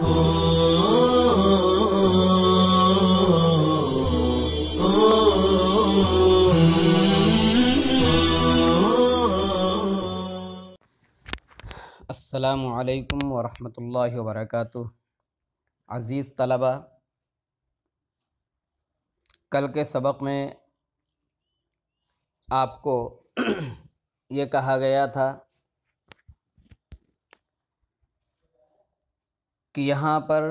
السلام علیکم ورحمۃ اللہ وبرکاتہ۔ عزیز طلبہ، کل کے سبق میں آپ کو یہ کہا گیا تھا کہ یہاں پر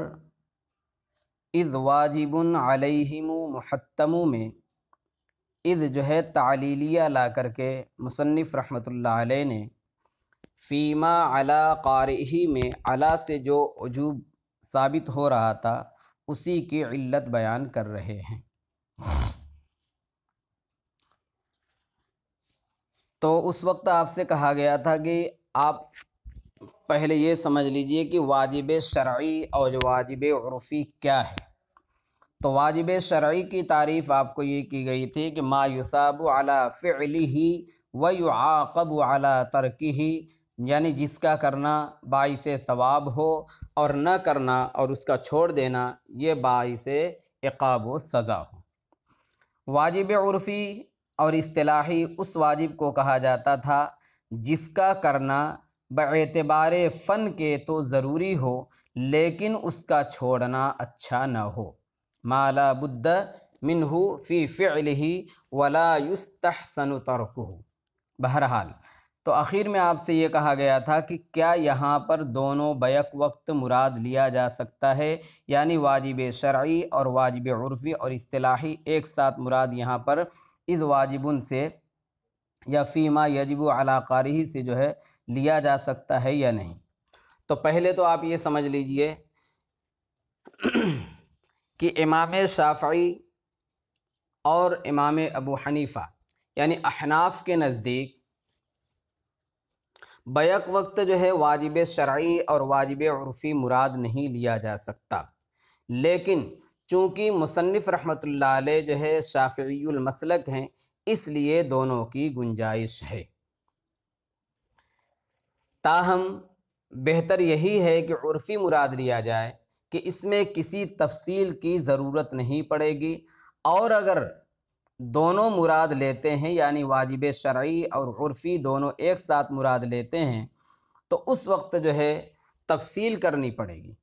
اذ واجب علیہم محتم میں اذ جو ہے تعلیلیہ لا کر کے مصنف رحمۃ اللہ علیہ نے فیما علی قارئہ میں علی سے جو وجوب ثابت ہو رہا تھا اسی کی علت بیان کر رہے ہیں۔ تو اس وقت آپ سے کہا گیا تھا کہ آپ پہلے یہ سمجھ لیجئے کہ واجب شرعی اور واجب عرفی کیا ہے۔ تو واجب شرعی کی تعریف آپ کو یہ کی گئی تھی کہ ما یثاب علی فعلہ ویعاقب علی ترکہ، یعنی جس کا کرنا باعث ثواب ہو اور نہ کرنا اور اس کا چھوڑ دینا یہ باعث عقاب و سزا ہو۔ واجب عرفی اور اصطلاحی اس واجب کو کہا جاتا تھا جس کا کرنا باعتبار فن کے تو ضروری ہو لیکن اس کا چھوڑنا اچھا نہ ہو، ما لا بد منہ فی فعلہ ولا یستحسن ترکہ۔ بہرحال تو آخر میں آپ سے یہ کہا گیا تھا کہ کیا یہاں پر دونوں بیک وقت مراد لیا جا سکتا ہے، یعنی واجب شرعی اور واجب عرفی اور اصطلاحی ایک ساتھ مراد یہاں پر اذ واجبن سے یا فیما یجب علی قارئہ سے جو ہے لیا جا سکتا ہے یا نہیں۔ تو پہلے تو آپ یہ سمجھ لیجئے کہ امام شافعی اور امام ابو حنیفہ یعنی احناف کے نزدیک بیک وقت جو ہے واجب شرعی اور واجب عرفی مراد نہیں لیا جا سکتا، لیکن چونکہ مصنف رحمۃ اللہ علیہ جو ہے شافعی المسلک ہیں اس لیے دونوں کی گنجائش ہے۔ تاہم بہتر یہی ہے کہ عرفی مراد لیا جائے کہ اس میں کسی تفصیل کی ضرورت نہیں پڑے گی، اور اگر دونوں مراد لیتے ہیں یعنی واجب شرعی اور عرفی دونوں ایک ساتھ مراد لیتے ہیں تو اس وقت جو ہے تفصیل کرنی پڑے گی۔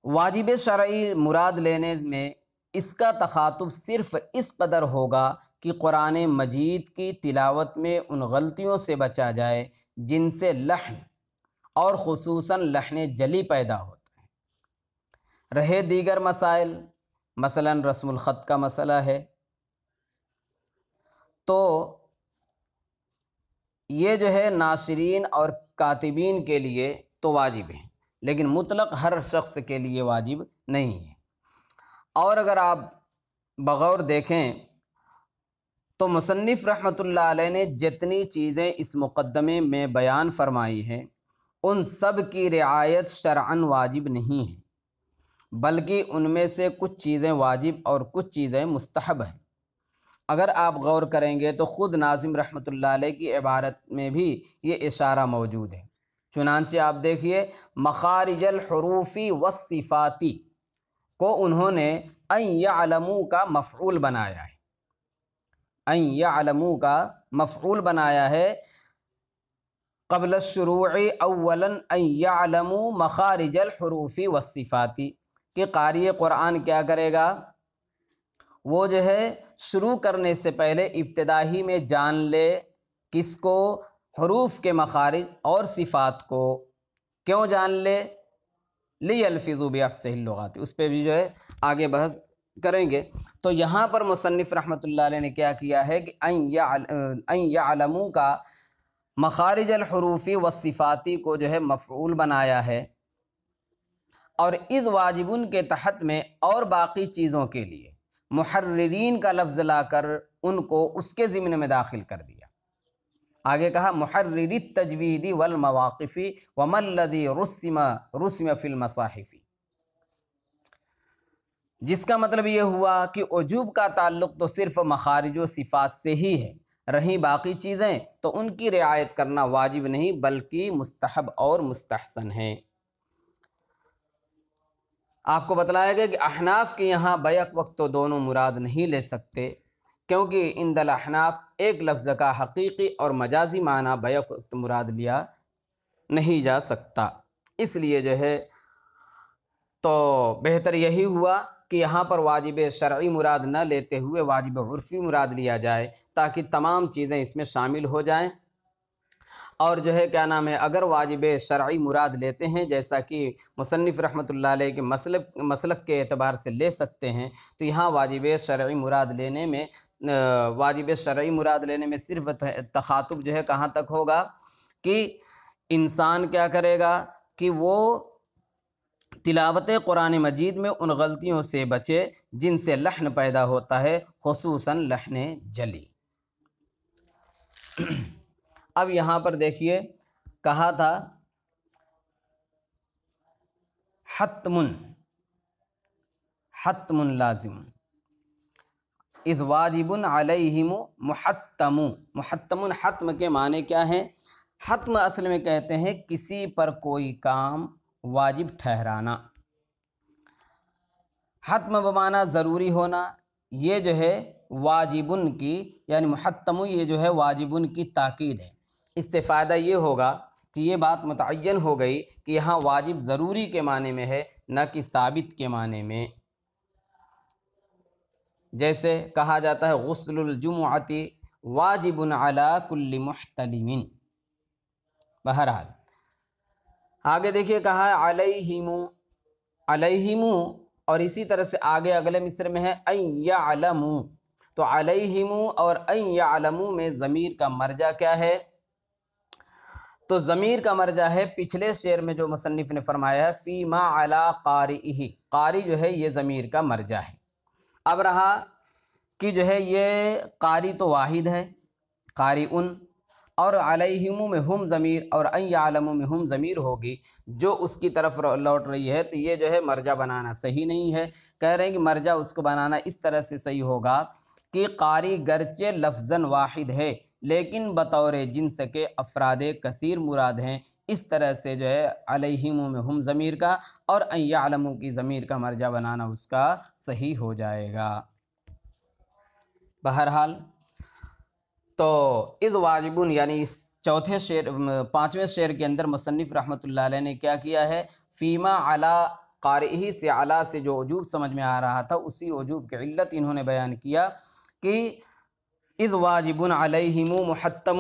واجب شرعی مراد لینے میں اس کا تخاطب صرف اس قدر ہوگا کہ قرآن مجید کی تلاوت میں ان غلطیوں سے بچا جائے جن سے لحن اور خصوصاً لحن جلی پیدا ہوتا ہے۔ رہے دیگر مسائل، مثلا رسم الخط کا مسئلہ ہے تو یہ جو ہے ناشرین اور کاتبین کے لیے تو واجب ہیں لیکن مطلق ہر شخص کے لیے واجب نہیں ہے۔ اور اگر آپ بغور دیکھیں تو مصنف رحمۃ اللہ علیہ نے جتنی چیزیں اس مقدمے میں بیان فرمائی ہیں ان سب کی رعایت شرعاً واجب نہیں ہے، بلکہ ان میں سے کچھ چیزیں واجب اور کچھ چیزیں مستحب ہیں۔ اگر آپ غور کریں گے تو خود ناظم رحمۃ اللہ علیہ کی عبارت میں بھی یہ اشارہ موجود ہے۔ چنانچہ آپ دیکھیے مخارج الحروفی والصفاتی کو انہوں نے ان یعلموا کا مفعول بنایا ہے، ان یعلموا کا مفعول بنایا ہے قبل الشروع اولا ان یعلموا مخارج الحروف والصفاتی، کہ قاری قرآن کیا کرے گا، وہ جو ہے شروع کرنے سے پہلے ابتدائی میں جان لے کس کو، حروف کے مخارج اور صفات کو۔ کیوں جان لے؟ لیلفظوا باحسن اللغات، اس پہ بھی جو ہے آگے بحث کریں گے۔ تو یہاں پر مصنف رحمۃ اللہ علیہ نے کیا کیا ہے کہ ان یعلموا کا مخارج الحروفی والصفاتی کو جو ہے مفعول بنایا ہے، اور اذ واجبن کے تحت میں اور باقی چیزوں کے لیے محررین کا لفظ لا کر ان کو اس کے ضمن میں داخل کر دیا۔ آگے کہا محرر التجوید والمواقف وما الذی رسم فی المصاحف، جس کا مطلب یہ ہوا کہ وجوب کا تعلق تو صرف مخارج و صفات سے ہی ہے، رہیں باقی چیزیں تو ان کی رعایت کرنا واجب نہیں بلکہ مستحب اور مستحسن ہیں۔ آپ کو بتلایا گیا کہ احناف کے یہاں بیک وقت تو دونوں مراد نہیں لے سکتے، کیونکہ عند الاحناف ایک لفظ کا حقیقی اور مجازی معنی بیک وقت مراد لیا نہیں جا سکتا۔ اس لیے جو ہے تو بہتر یہی ہوا کہ یہاں پر واجب شرعی مراد نہ لیتے ہوئے واجب عرفی مراد لیا جائے، تاکہ تمام چیزیں اس میں شامل ہو جائیں۔ اور جو ہے کیا نام ہے، اگر واجب شرعی مراد لیتے ہیں جیسا کہ مصنف رحمۃ اللہ علیہ کے مسلک کے اعتبار سے لے سکتے ہیں، تو یہاں واجب شرعی مراد لینے میں صرف تخاطب جو ہے کہاں تک ہوگا کہ انسان کیا کرے گا کہ وہ تلاوت قرآن مجید میں ان غلطیوں سے بچے جن سے لحن پیدا ہوتا ہے، خصوصاً لحن جلی۔ اب یہاں پر دیکھیے کہا تھا حتم لازم اذ واجب علیہم محتم حتم کے معنی کیا ہیں؟ حتم اصل میں کہتے ہیں کسی پر کوئی کام واجب ٹھہرانا۔ حتم بمعنی ضروری ہونا، یہ جو ہے واجبن کی یعنی محتم یہ جو ہے واجبن کی تاکید ہے۔ اس سے فائدہ یہ ہوگا کہ یہ بات متعین ہو گئی کہ یہاں واجب ضروری کے معنی میں ہے، نہ کہ ثابت کے معنی میں۔ جیسے کہا جاتا ہے غسل الجمعۃ واجب علی کل محتلم۔ بہرحال آگے دیکھیے کہا ہے علیہم، اور اسی طرح سے آگے اگلے مصرع میں ہے ان یعلموا، تو علیہم اور ان یعلموا میں ضمیر کا مرجع کیا ہے؟ تو ضمیر کا مرجع ہے پچھلے شعر میں جو مصنف نے فرمایا ہے فیما علی قارئہ، قاری جو ہے یہ ضمیر کا مرجع ہے۔ اب رہا کہ جو ہے یہ قاری تو واحد ہے قارئن، اور علیہم میں ہم ضمیر اور ان یعلموا میں ہم ضمیر ہوگی جو اس کی طرف لوٹ رہی ہے، تو یہ جو ہے مرجع بنانا صحیح نہیں ہے۔ کہہ رہے ہیں کہ مرجع اس کو بنانا اس طرح سے صحیح ہوگا کہ قاری گرچہ لفظاً واحد ہے لیکن بطور جنس کے افراد کثیر مراد ہیں، اس طرح سے جو ہے علیہم میں ہم ضمیر کا اور ان یعلموا کی ضمیر کا مرجع بنانا اس کا صحیح ہو جائے گا۔ بہرحال تو اذ واجبن یعنی اس پانچویں شعر کے اندر مصنف رحمۃ اللہ علیہ نے کیا کیا ہے؟ فیما علی قارئہ سے علی سے جو وجوب سمجھ میں آ رہا تھا اسی وجوب کی علت انہوں نے بیان کیا کہ اذ واجب علیہم محتم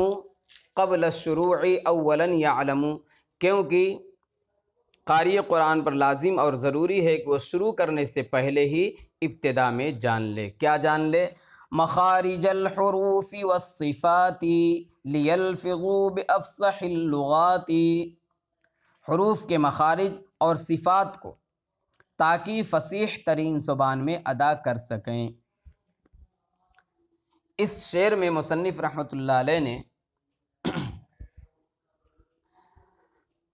قبل الشروع اولا یعلم، کیونکہ قاری قرآن پر لازم اور ضروری ہے کہ وہ شروع کرنے سے پہلے ہی ابتدا میں جان لے۔ کیا جان لے؟ مخارج الحروف والصفات لیلفظوا بافصح اللغات، حروف کے مخارج اور صفات کو تاکہ فصیح ترین زبان میں ادا کر سکیں۔ اس شعر میں مصنف رحمۃ اللہ علیہ نے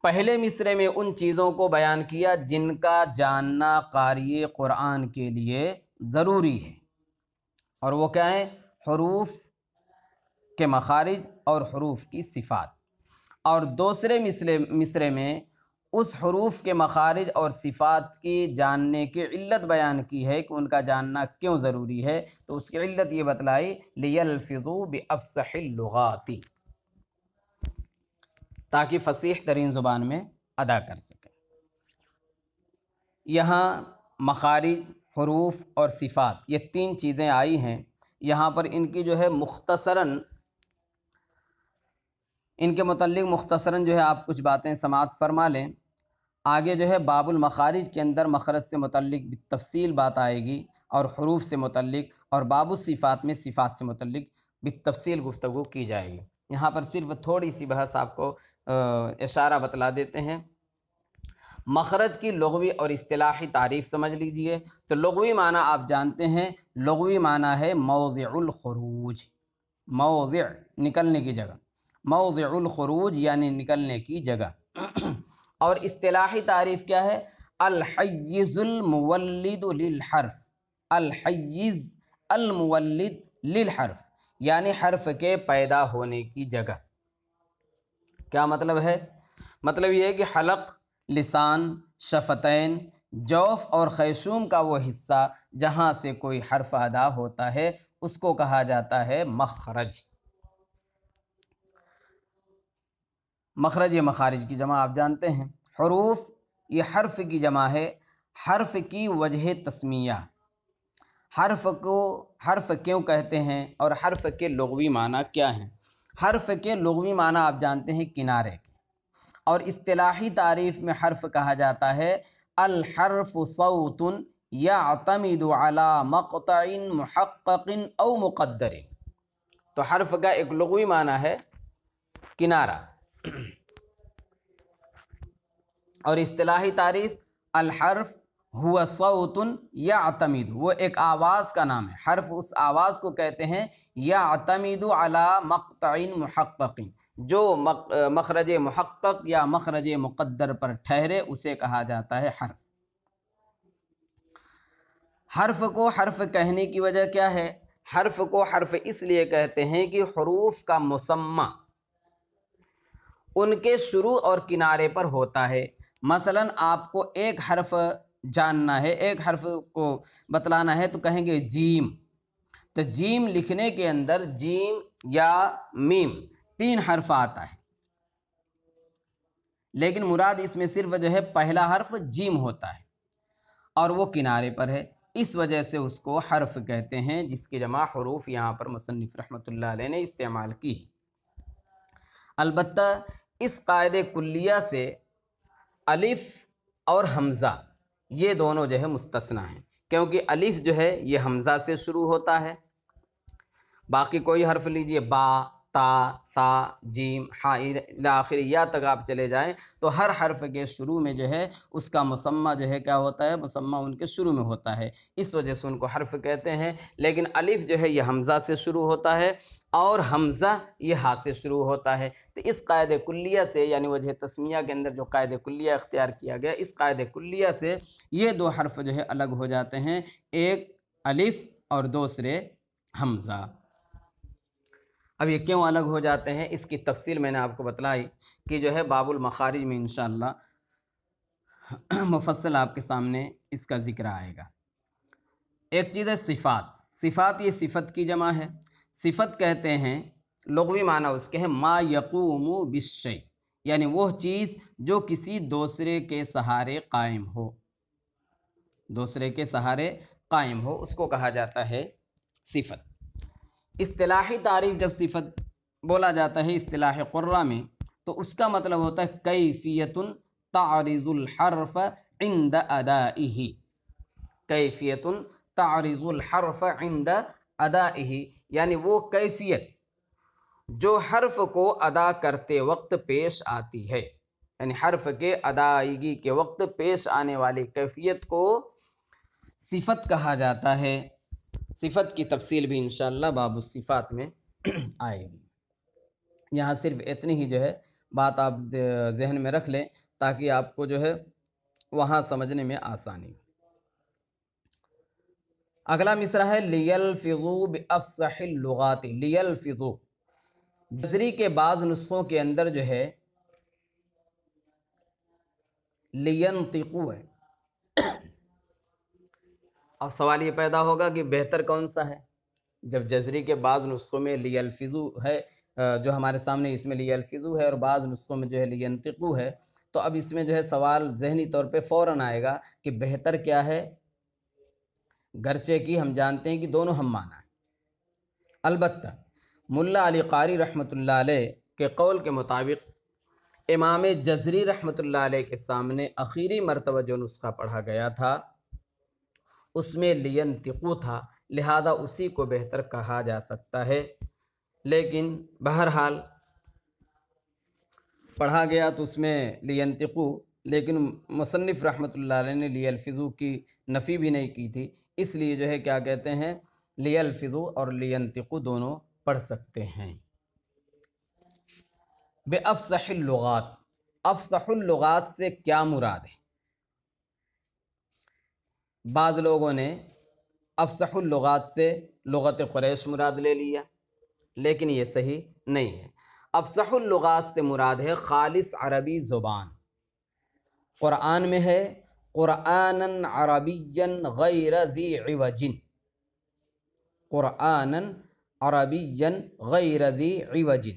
پہلے مصرعے میں ان چیزوں کو بیان کیا جن کا جاننا قاری قرآن کے لیے ضروری ہے، اور وہ کیا ہیں؟ حروف کے مخارج اور حروف کی صفات۔ اور دوسرے مصرعے میں اس حروف کے مخارج اور صفات کی جاننے کی علت بیان کی ہے کہ ان کا جاننا کیوں ضروری ہے، تو اس کی علت یہ بتلائی لیلفظوا بافصح اللغات، تاکہ فصیح ترین زبان میں ادا کر سکیں۔ یہاں مخارج، حروف اور صفات یہ تین چیزیں آئی ہیں، یہاں پر ان کی جو ہے مختصراً ان کے متعلق مختصراً جو ہے آپ کچھ باتیں سماعت فرما لیں۔ آگے جو ہے باب المخارج کے اندر مخرج سے متعلق بالتفصیل بات آئے گی، اور حروف سے متعلق، اور باب الصفات میں صفات سے متعلق بالتفصیل گفتگو کی جائے گی۔ یہاں پر صرف تھوڑی سی بحث آپ کو اشارہ بتلا دیتے ہیں۔ مخرج کی لغوی اور اصطلاحی تعریف سمجھ لیجئے۔ تو لغوی معنی آپ جانتے ہیں، لغوی معنی ہے موضع الخروج، موضع نکلنے کی جگہ، موضع الخروج یعنی نکلنے کی جگہ۔ اور اصطلاحی تعریف کیا ہے؟ الحیز المولد للحرف، الحیز المولد للحرف یعنی حرف کے پیدا ہونے کی جگہ۔ کیا مطلب ہے؟ مطلب یہ ہے کہ حلق، لسان، شفتین جوف اور خیشوم کا وہ حصہ جہاں سے کوئی حرف ادا ہوتا ہے اس کو کہا جاتا ہے مخرج۔ مخرج یا مخارج کی جمع آپ جانتے ہیں، حروف یہ حرف کی جمع ہے، حرف کی وجہ تسمیہ، حرف کو حرف کیوں کہتے ہیں اور حرف کے لغوی معنی کیا ہیں۔ حرف کے لغوی معنی آپ جانتے ہیں کنارے کے، اور اصطلاحی تعریف میں حرف کہا جاتا ہے الحرف صوت یعتمد علی مقطع محقق او مقدر۔ تو حرف کا ایک لغوی معنی ہے کنارہ، اور اصطلاحی تعریف الحرف ہوا صوت یعتمد، وہ ایک آواز کا نام ہے، حرف اس آواز کو کہتے ہیں یعتمد علی مقطع محقق، جو مخرج محقق یا مخرج مقدر پر ٹھہرے اسے کہا جاتا ہے حرف۔ حرف کو حرف کہنے کی وجہ کیا ہے؟ حرف کو حرف اس لیے کہتے ہیں کہ حروف کا مسمى ان کے شروع اور کنارے پر ہوتا ہے۔ مثلا آپ کو ایک حرف جاننا ہے، ایک حرف کو بتلانا ہے تو کہیں گے جیم، تو جیم لکھنے کے اندر جیم یا میم 3 حرف آتا ہے، لیکن مراد اس میں صرف جو ہے پہلا حرف جیم ہوتا ہے اور وہ کنارے پر ہے، اس وجہ سے اس کو حرف کہتے ہیں، جس کی جمع حروف یہاں پر مصنف رحمۃ اللہ علیہ نے استعمال کی۔ البتہ اس قاعدے کلیہ سے الف اور حمزہ یہ دونوں جو ہے مستثنی ہیں، کیونکہ الف جو ہے یہ حمزہ سے شروع ہوتا ہے، باقی کوئی حرف لیجئے با، تا، ثا، جیم، ہا الی آخر یا تک آپ چلے جائیں تو ہر حرف کے شروع میں جو ہے اس کا مسمى جو ہے کیا ہوتا ہے، مسمى ان کے شروع میں ہوتا ہے، اس وجہ سے ان کو حرف کہتے ہیں۔ لیکن الف جو ہے یہ حمزہ سے شروع ہوتا ہے اور حمزہ یہ ہا سے شروع ہوتا ہے، تو اس قاعدے کلیہ سے، یعنی وجہ تسمیہ کے اندر جو قاعدے کلیہ اختیار کیا گیا، اس قاعدے کلیہ سے یہ 2 حرف جو ہے الگ ہو جاتے ہیں، ایک الف اور دوسرے حمزہ۔ اب یہ کیوں الگ ہو جاتے ہیں اس کی تفصیل میں نے آپ کو بتلائی کہ جو ہے باب المخارج میں انشاءاللہ مفصل آپ کے سامنے اس کا ذکر آئے گا۔ ایک چیز ہے صفات، صفات یہ صفت کی جمع ہے، صفت کہتے ہیں لغوی معنی اس کے ہیں ما یقوم بالشیء، یعنی وہ چیز جو کسی دوسرے کے سہارے قائم ہو، دوسرے کے سہارے قائم ہو، اس کو کہا جاتا ہے صفت۔ اصطلاحی تعریف جب صفت بولا جاتا ہے اصطلاح قرہ میں تو اس کا مطلب ہوتا ہے کیفیت تعرض الحرف عند ادائہ، کیفیت تعرض الحرف عند ادائہ، یعنی وہ کیفیت جو حرف کو ادا کرتے وقت پیش آتی ہے، یعنی حرف کے ادائیگی کے وقت پیش آنے والی کیفیت کو صفت کہا جاتا ہے۔ صفت کی تفصیل بھی انشاءاللہ باب الصفات میں آئے گی، یہاں صرف اتنی ہی جو ہے بات آپ ذہن میں رکھ لیں تاکہ آپ کو جو ہے وہاں سمجھنے میں آسانی۔ اگلا مصرع ہے لیلفظوا بافصح اللغات، لیلفظوا جزری کے بعض نسخوں کے اندر جو ہے لینطقوا ہے۔ اب سوال یہ پیدا ہوگا کہ بہتر کون سا ہے؟ جب جزری کے بعض نسخوں میں لیلفظوا ہے، جو ہمارے سامنے اس میں لیلفظوا ہے اور بعض نسخوں میں جو ہے لینطقوا ہے، تو اب اس میں جو ہے سوال ذہنی طور پہ فوراً آئے گا کہ بہتر کیا ہے، گرچہ کہ ہم جانتے ہیں کہ دونوں ہم معنی ہیں۔ البتہ ملا علی قاری رحمۃ اللہ علیہ کے قول کے مطابق امام جزری رحمۃ اللہ علیہ کے سامنے آخری مرتبہ جو نسخہ پڑھا گیا تھا اس میں لینطقوا تھا، لہذا اسی کو بہتر کہا جا سکتا ہے، لیکن بہرحال پڑھا گیا تو اس میں لینطقوا، لیکن مصنف رحمۃ اللہ علیہ نے لیلفظوا کی نفی بھی نہیں کی تھی، اس لیے جو ہے کیا کہتے ہیں لیلفظوا اور لینطقوا دونوں پڑھ سکتے ہیں۔ بافصح اللغات، افصح اللغات سے کیا مراد ہے؟ بعض لوگوں نے افصح اللغات سے لغت قریش مراد لے لیا، لیکن یہ صحیح نہیں ہے۔ افصح اللغات سے مراد ہے خالص عربی زبان، قرآن میں ہے، قرآنًا عربيًا غير ذي عوج، قرآنًا عربيًا غير ذي عوج۔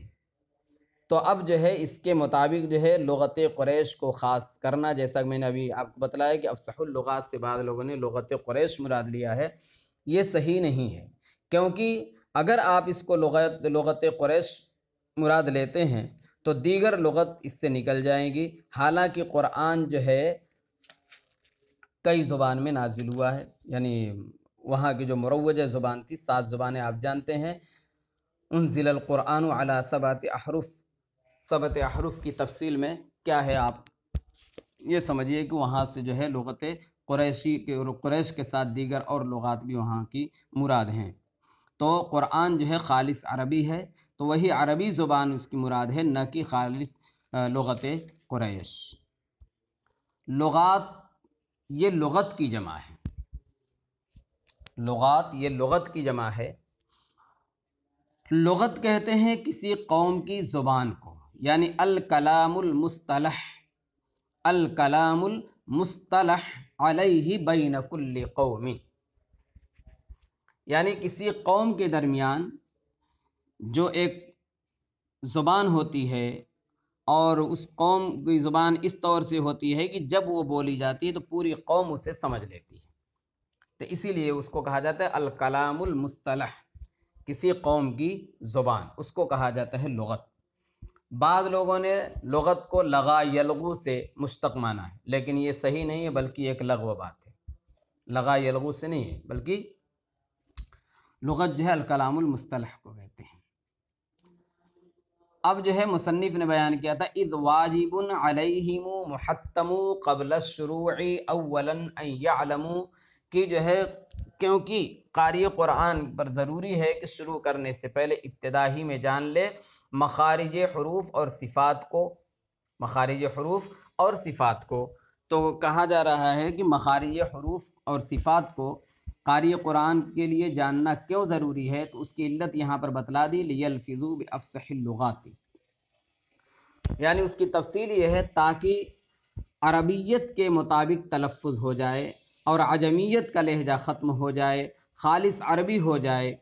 تو اب جو ہے اس کے مطابق جو ہے لغت قریش کو خاص کرنا، جیسا کہ میں نے ابھی آپ کو بتلایا کہ افصح اللغات سے بعض لوگوں نے لغت قریش مراد لیا ہے، یہ صحیح نہیں ہے، کیونکہ اگر آپ اس کو لغت قریش مراد لیتے ہیں تو دیگر لغت اس سے نکل جائیں گی، حالانکہ قرآن جو ہے کئی زبان میں نازل ہوا ہے، یعنی وہاں کی جو مروجہ زبان تھی، 7 زبانیں آپ جانتے ہیں، انزل القرآن علی 7 احرف، 7 احرف کی تفصیل میں کیا ہے آپ یہ سمجھیے کہ وہاں سے جو ہے لغت قریش کے ساتھ دیگر اور لغات بھی وہاں کی مراد ہیں۔ تو قرآن جو ہے خالص عربی ہے، تو وہی عربی زبان اس کی مراد ہے، نہ کہ خالص لغت قریش۔ لغات یہ لغت کی جمع ہے، لغات یہ لغت کی جمع ہے۔ لغت کہتے ہیں کسی قوم کی زبان کو، یعنی الکلام المصطلح، الکلام المصطلح علیہ بین کل قوم، یعنی کسی قوم کے درمیان جو ایک زبان ہوتی ہے، اور اس قوم کی زبان اس طور سے ہوتی ہے کہ جب وہ بولی جاتی ہے تو پوری قوم اسے سمجھ لیتی ہے، تو اسی لیے اس کو کہا جاتا ہے الکلام المصطلح، کسی قوم کی زبان، اس کو کہا جاتا ہے لغت۔ بعض لوگوں نے لغت کو لغا یلغو سے مشتق مانا ہے، لیکن یہ صحیح نہیں ہے، بلکہ ایک لغو بات ہے، لغا یلغو سے نہیں ہے، بلکہ لغت جو ہے الکلام المصطلح کو کہتے ہیں۔ اب جو ہے مصنف نے بیان کیا تھا اذ واجب علیہم محتم قبل الشروع اولا ان یعلموا، کہ جو ہے کیونکہ قاری قرآن پر ضروری ہے کہ شروع کرنے سے پہلے ابتدا ہی میں جان لے مخارج حروف اور صفات کو، مخارج حروف اور صفات کو۔ تو کہا جا رہا ہے کہ مخارج حروف اور صفات کو قاری قرآن کے لیے جاننا کیوں ضروری ہے، تو اس کی علت یہاں پر بتلا دی، لیلفظوا بافصح اللغات، یعنی اس کی تفصیل یہ ہے تاکہ عربیت کے مطابق تلفظ ہو جائے اور عجمیت کا لہجہ ختم ہو جائے، خالص عربی ہو جائے،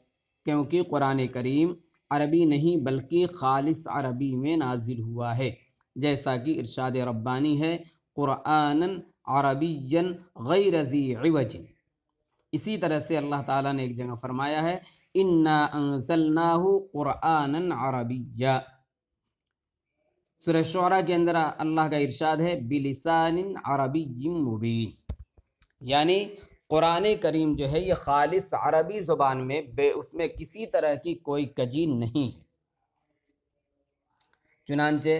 کیونکہ قرآن کریم عربی نہیں بلکہ خالص عربی میں نازل ہوا ہے، جیسا کہ ارشاد ربانی ہے قرآنًا عربیًا غیر ذی عوج۔ اسی طرح سے اللہ تعالیٰ نے ایک جگہ فرمایا ہے انا انزلناہ قرآنًا عربیًا۔ سورہ شعراء کے اندر اللہ کا ارشاد ہے بلسان عربی مبین، یعنی قرآن کریم جو ہے یہ خالص عربی زبان میں اس میں کسی طرح کی کوئی کجی نہیں ہے۔ چنانچہ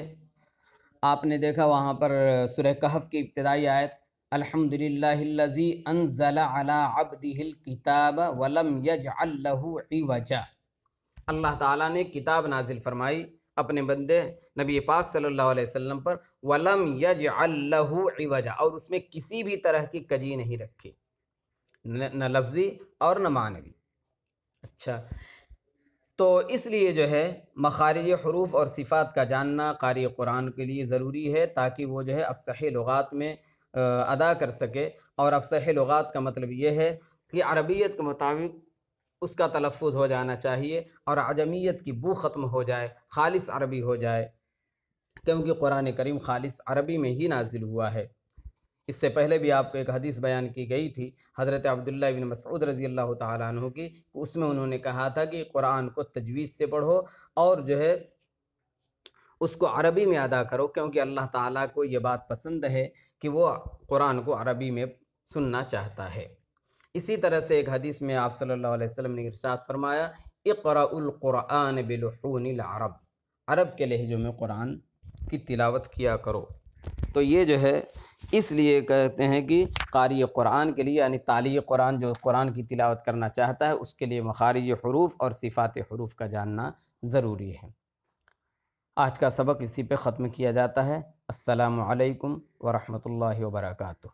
آپ نے دیکھا وہاں پر سورہ کہف کی ابتدائی آیت الحمدللہ الذی انزل علی عبدہ الکتاب ولم یجعل لہ عوجا، اللہ تعالیٰ نے کتاب نازل فرمائی اپنے بندے نبی پاک صلی اللہ علیہ وسلم پر، وَلَمْ يَجْعَلْ لَهُ عِوَجًا، اور اس میں کسی بھی طرح کی کجی نہیں رکھی، نہ لفظی اور نہ معنوی۔ اچھا، تو اس لیے جو ہے مخارج حروف اور صفات کا جاننا قاری قرآن کے لیے ضروری ہے، تاکہ وہ جو ہے افصح لغات میں ادا کر سکے، اور افصح لغات کا مطلب یہ ہے کہ عربیت کے مطابق اس کا تلفظ ہو جانا چاہیے اور عجمیت کی بو ختم ہو جائے، خالص عربی ہو جائے، کیونکہ قرآن کریم خالص عربی میں ہی نازل ہوا ہے۔ اس سے پہلے بھی آپ کو ایک حدیث بیان کی گئی تھی حضرت عبداللہ بن مسعود رضی اللہ تعالیٰ عنہ کی، اس میں انہوں نے کہا تھا کہ قرآن کو تجوید سے پڑھو اور جو ہے اس کو عربی میں ادا کرو، کیونکہ اللہ تعالیٰ کو یہ بات پسند ہے کہ وہ قرآن کو عربی میں سننا چاہتا ہے۔ اسی طرح سے ایک حدیث میں آپ صلی اللہ علیہ وسلم نے ارشاد فرمایا اقرأوا القرآن بلحون العرب، عرب کے لہجوں میں قرآن کی تلاوت کیا کرو۔ تو یہ جو ہے اس لیے کہتے ہیں کہ قاری قرآن کے لیے، یعنی تالی قرآن جو قرآن کی تلاوت کرنا چاہتا ہے، اس کے لیے مخارج حروف اور صفات حروف کا جاننا ضروری ہے۔ آج کا سبق اسی پہ ختم کیا جاتا ہے۔ السلام علیکم ورحمۃ اللہ وبرکاتہ۔